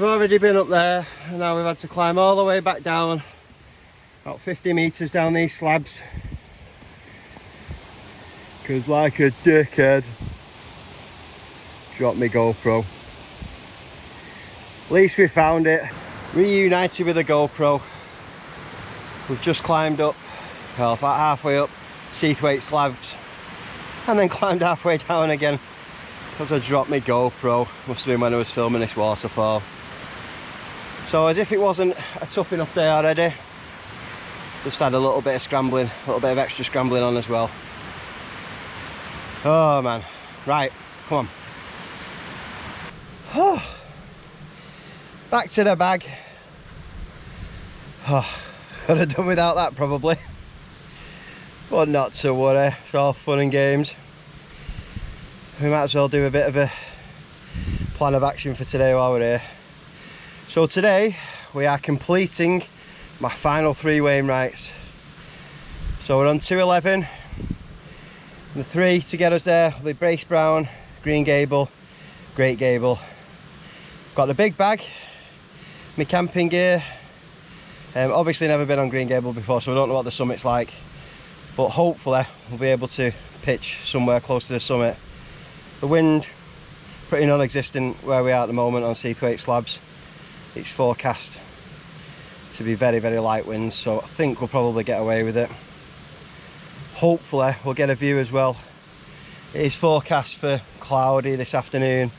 already been up there and now we've had to climb all the way back down, about 50 metres down these slabs. Because like a dickhead, dropped my GoPro. At least we found it. Reunited with the GoPro. We've just climbed up, well, about halfway up Seathwaite slabs, and then climbed halfway down again because I dropped my GoPro. Must have been when I was filming this waterfall. So as if it wasn't a tough enough day already, just had a little bit of scrambling, a little bit of extra scrambling on as well. Oh man, right, come on. Oh. Back to the bag. Oh, could have done without that probably, but not to worry, it's all fun and games. We might as well do a bit of a plan of action for today while we're here. So today we are completing my final 3 Wainwrights. So we're on 211. The 3 to get us there will be Brace Brown, Green Gable, Great Gable. Got the big bag, my camping gear. Obviously never been on Green Gable before, so I don't know what the summit's like, but hopefully we'll be able to pitch somewhere close to the summit. The wind pretty non-existent where we are at the moment on Seathwaite slabs. It's forecast to be very, very light winds, so I think we'll probably get away with it. Hopefully we'll get a view as well. It is forecast for cloudy this afternoon,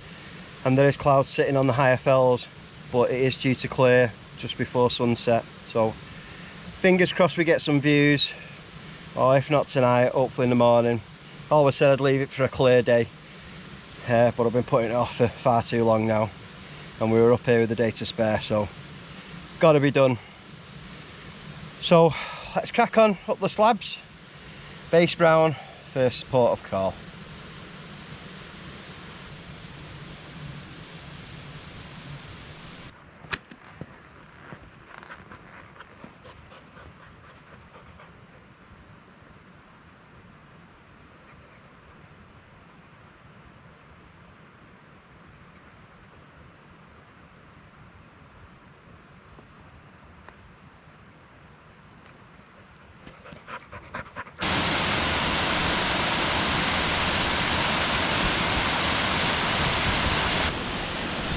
and there is clouds sitting on the higher fells, but it is due to clear just before sunset. So fingers crossed we get some views, or if not tonight, hopefully in the morning. I always said I'd leave it for a clear day, but I've been putting it off for far too long now, and we were up here with the day to spare, so got to be done. So let's crack on up the slabs. Base Brown, first port of call.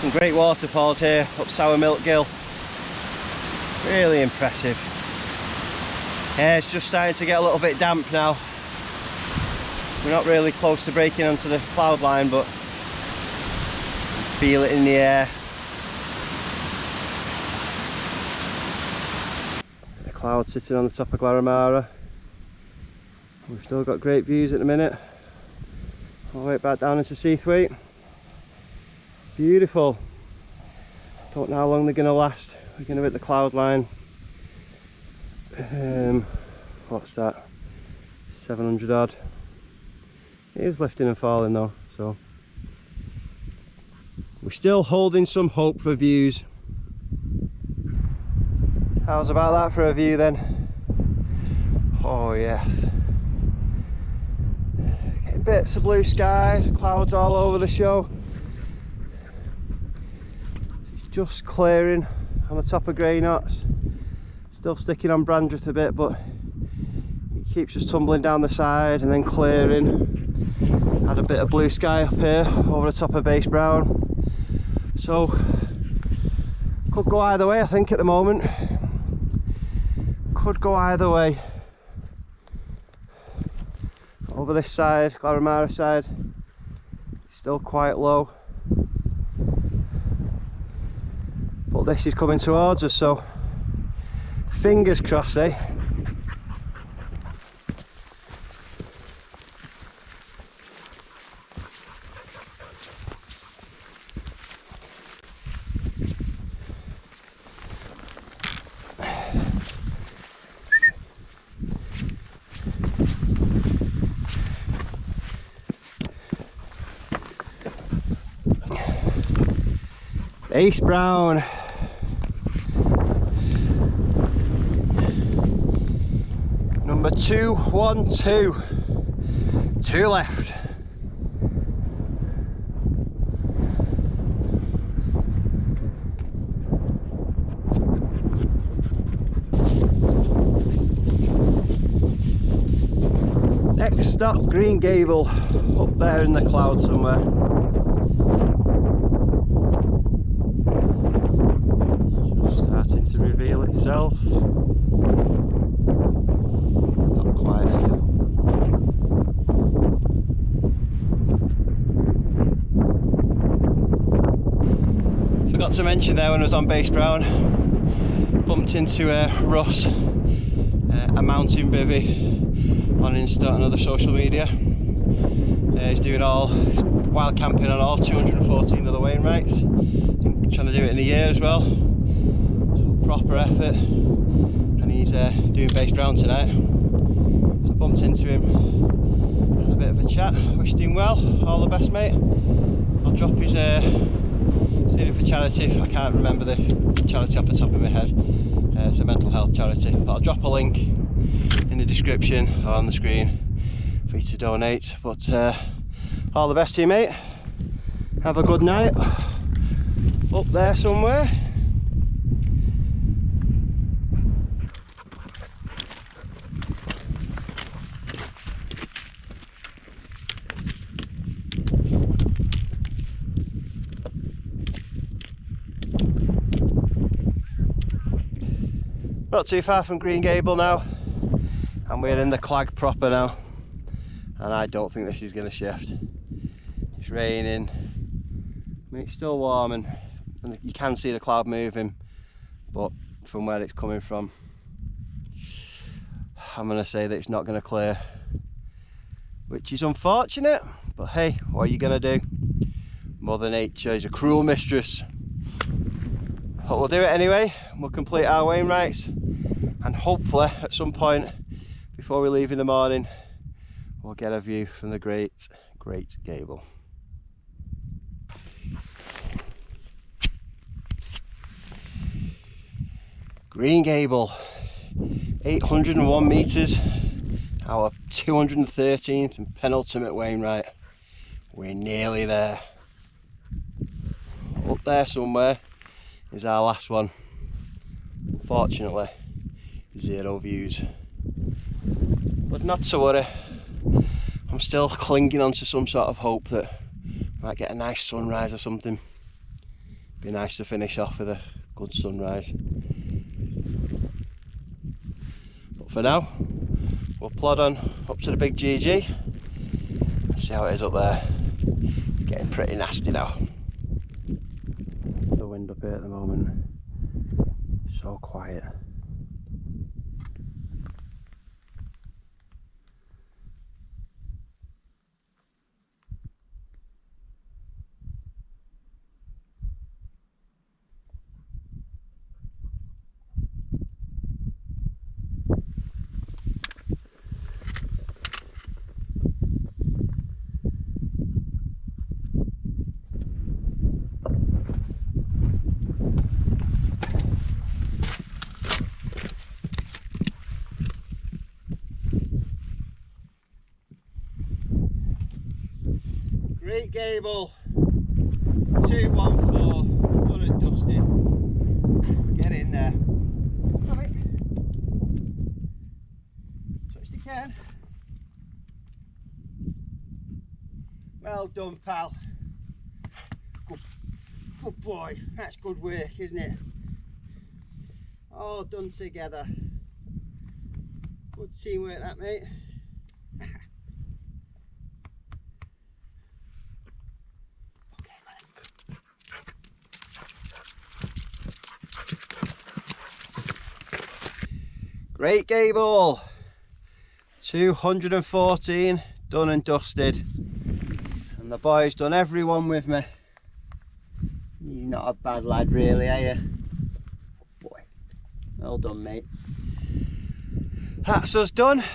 Some great waterfalls here up Sour Milk Gill, really impressive. Yeah, it's just starting to get a little bit damp now. We're not really close to breaking onto the cloud line, but feel it in the air. The cloud sitting on the top of Glaramara. We've still got great views at the minute. All the way back down into Seathwaite. Beautiful. Don't know how long they're going to last. We're going to hit the cloud line. What's that? 700 odd. It is lifting and falling though, so we're still holding some hope for views. How's about that for a view then? Oh yes. Getting bits of blue sky, clouds all over the show. Just clearing on the top of Grey Knots, still sticking on Brandreth a bit, but it keeps just tumbling down the side and then clearing. Had a bit of blue sky up here over the top of Base Brown, so could go either way I think at the moment. Could go either way. Over this side, Glaramara side, it's still quite low. But this is coming towards us, so fingers crossed, eh? Base Brown. Number 212. 2 left. Next stop, Great Gable, up there in the clouds somewhere. Just starting to reveal itself. Not quite a hill. Forgot to mention there when I was on Base Brown, bumped into Russ, a mountain bivvy, on Insta and other social media. He's doing all wild camping on all 214 of the Wainwrights. I think trying to do it in a year as well. So proper effort. And he's doing Base Brown tonight. So I bumped into him and a bit of a chat. Wished him well. All the best, mate. I'll drop his he's doing it for charity. I can't remember the charity off the top of my head. It's a mental health charity. But I'll drop a link in the description or on the screen for you to donate. But all the best to you, mate. Have a good night up there somewhere. Not too far from Great Gable now, and we're in the clag proper now, and I don't think this is going to shift. It's raining. I mean, it's still warm and you can see the cloud moving, but from where it's coming from, I'm going to say that it's not going to clear, which is unfortunate, but hey, what are you going to do? Mother Nature is a cruel mistress. But we'll do it anyway. We'll complete our Wainwrights, and hopefully at some point before we leave in the morning we'll get a view from the Great Gable. Great Gable, 801 metres, our 213th and penultimate Wainwright. We're nearly there. Up there somewhere is our last one. Unfortunately, 0 views. But not to worry, I'm still clinging on to some sort of hope that we might get a nice sunrise or something. Be nice to finish off with a good sunrise. But for now, we'll plod on up to the big GG. See how it is up there. It's getting pretty nasty now. The wind up here at the moment, so quiet. Great Gable, 214, done and dusted. Get in there. Come in. Touch the can. Well done, pal. Good boy. That's good work, isn't it? All done together. Good teamwork, that, mate. Great Gable, 214, done and dusted, and the boys done every one with me. He's not a bad lad really, are you? Oh boy, well done, mate. That's us done.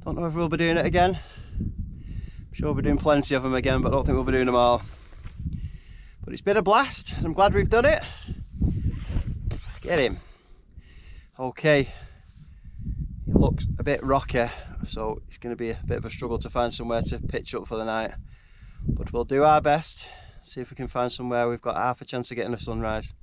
Don't know if we'll be doing it again. I'm sure we'll be doing plenty of them again, but I don't think we'll be doing them all. But it's been a blast, and I'm glad we've done it. Get him. Okay, it looks a bit rocky, so it's going to be a bit of a struggle to find somewhere to pitch up for the night, but we'll do our best, see if we can find somewhere we've got half a chance of getting a sunrise.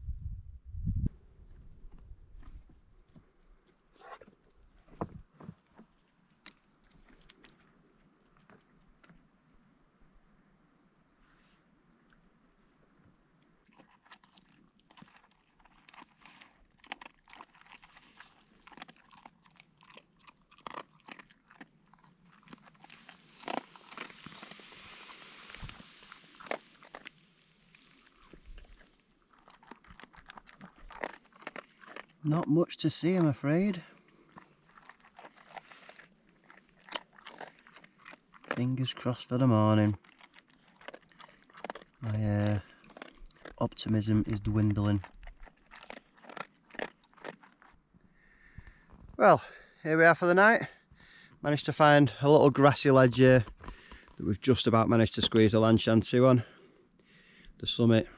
Not much to see, I'm afraid. Fingers crossed for the morning. My optimism is dwindling. Well, here we are for the night. Managed to find a little grassy ledge here that we've just about managed to squeeze a Lanshan 2 on. The summit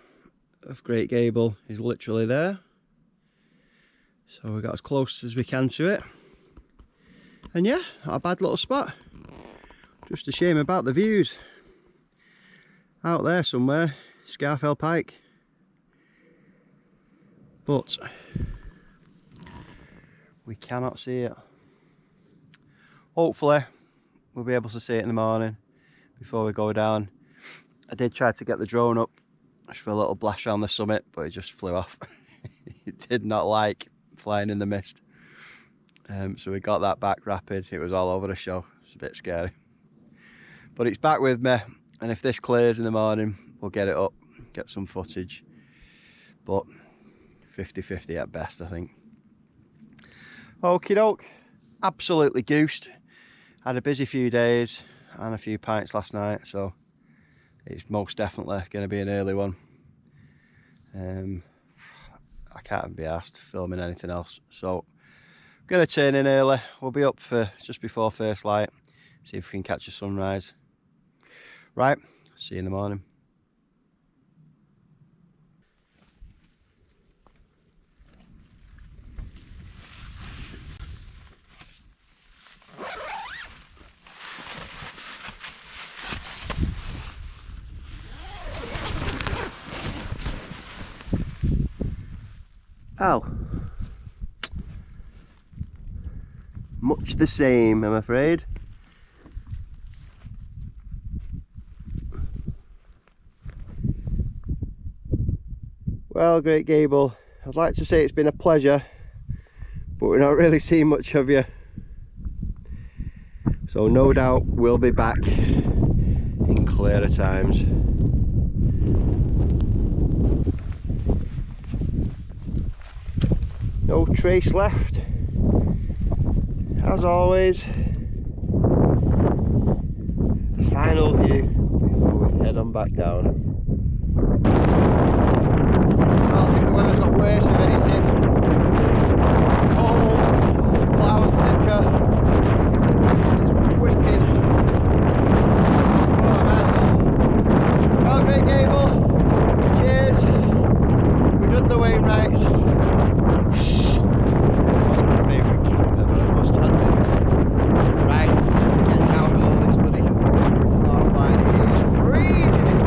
of Great Gable is literally there. So we got as close as we can to it. And yeah, not a bad little spot. Just a shame about the views. Out there somewhere, Scarfell Pike. But we cannot see it. Hopefully we'll be able to see it in the morning before we go down. I did try to get the drone up just for a little blast around the summit, but it just flew off. It did not like flying in the mist. So we got that back rapid. It was all over the show. It's a bit scary. But it's back with me, and if this clears in the morning, we'll get it up, get some footage. But 50-50 at best, I think. Okie doke. Absolutely goosed. Had a busy few days and a few pints last night, so it's most definitely going to be an early one. I can't be asked filming anything else, so I'm going to turn in early. We'll be up for just before first light, see if we can catch a sunrise. Right, see you in the morning. Oh, much the same, I'm afraid. Well, Great Gable, I'd like to say it's been a pleasure, but we're not really seeing much of you. So no doubt we'll be back in clearer times. No trace left, as always. The final view before we head on back down. I think the weather's got worse if anything. Cold, clouds thicker. It's wicked. Oh man. Well, Great Gable, cheers. We've done the Wainwrights. That's my favourite camp ever, I must admit. Right, let's get down below this bloody cloud line. It is freezing this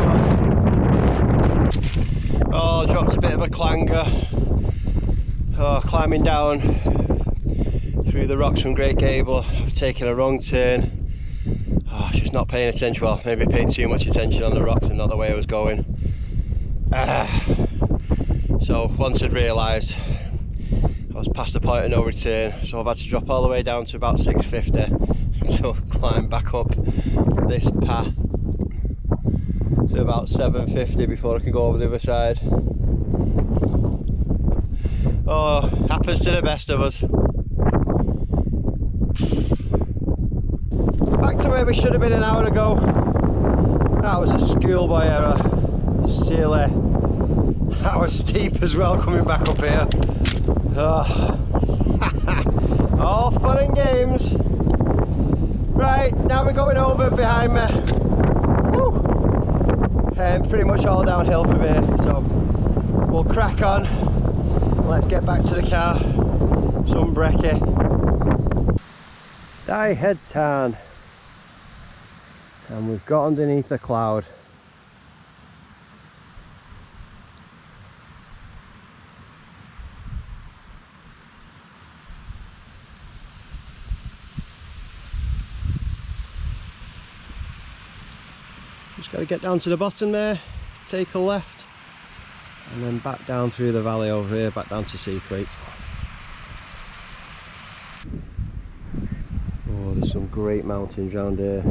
morning. Oh, dropped a bit of a clanger. Oh, climbing down through the rocks from Great Gable. I've taken a wrong turn. Oh, just not paying attention. Well, maybe paying too much attention on the rocks and not the way I was going. So once I'd realised I was past the point of no return, so I've had to drop all the way down to about 650 to climb back up this path to about 750 before I can go over the other side. Oh, happens to the best of us. Back to where we should have been an hour ago. That was a schoolboy error. Silly. That was steep as well coming back up here. Oh. All fun and games. Right, now we're going over behind me. Woo. Pretty much all downhill from here, so we'll crack on. Let's get back to the car. Some brekkie. Stay head turn. And we've got underneath the cloud. Just got to get down to the bottom there, take a left, and then back down through the valley over here, back down to Seathwaite. Oh, there's some great mountains around here.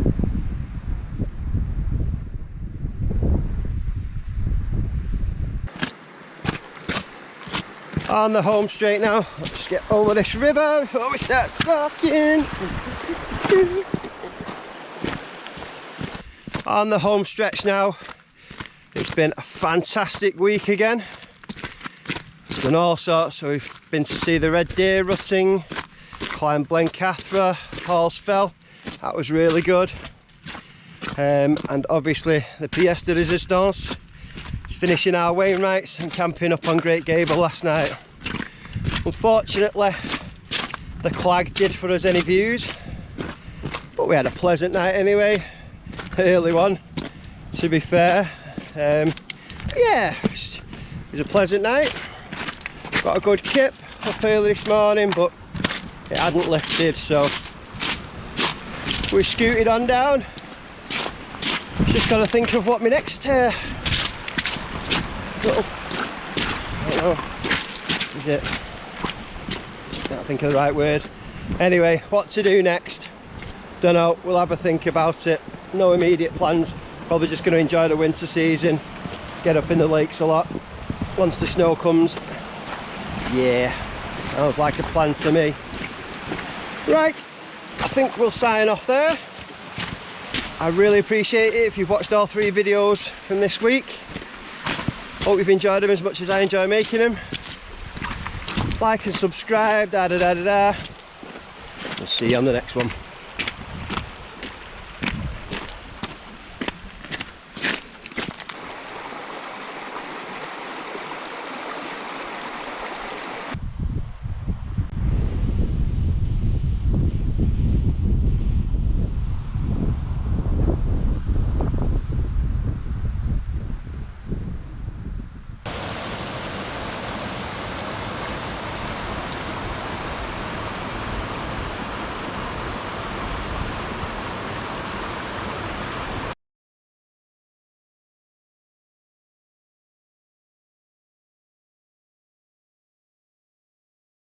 On the home straight now. Let's just get over this river before we start talking. On the home stretch now. It's been a fantastic week again. Done all sorts. So we've been to see the red deer rutting, climbed Blencathra, Hall's Fell. That was really good. And obviously the pièce de résistance is finishing our Wainwrights and camping up on Great Gable last night. Unfortunately, the clag did for us any views, but we had a pleasant night anyway. Early one, to be fair. Yeah, it was a pleasant night. Got a good kip up early this morning, but it hadn't lifted, so we scooted on down. Just got to think of what my next I don't know, is it? Can't think of the right word. Anyway, what to do next? Don't know. We'll have a think about it. No immediate plans. Probably just going to enjoy the winter season. Get up in the lakes a lot once the snow comes. Yeah, sounds like a plan to me. Right, I think we'll sign off there. I really appreciate it if you've watched all 3 videos from this week. Hope you've enjoyed them as much as I enjoy making them. Like and subscribe, We'll see you on the next one.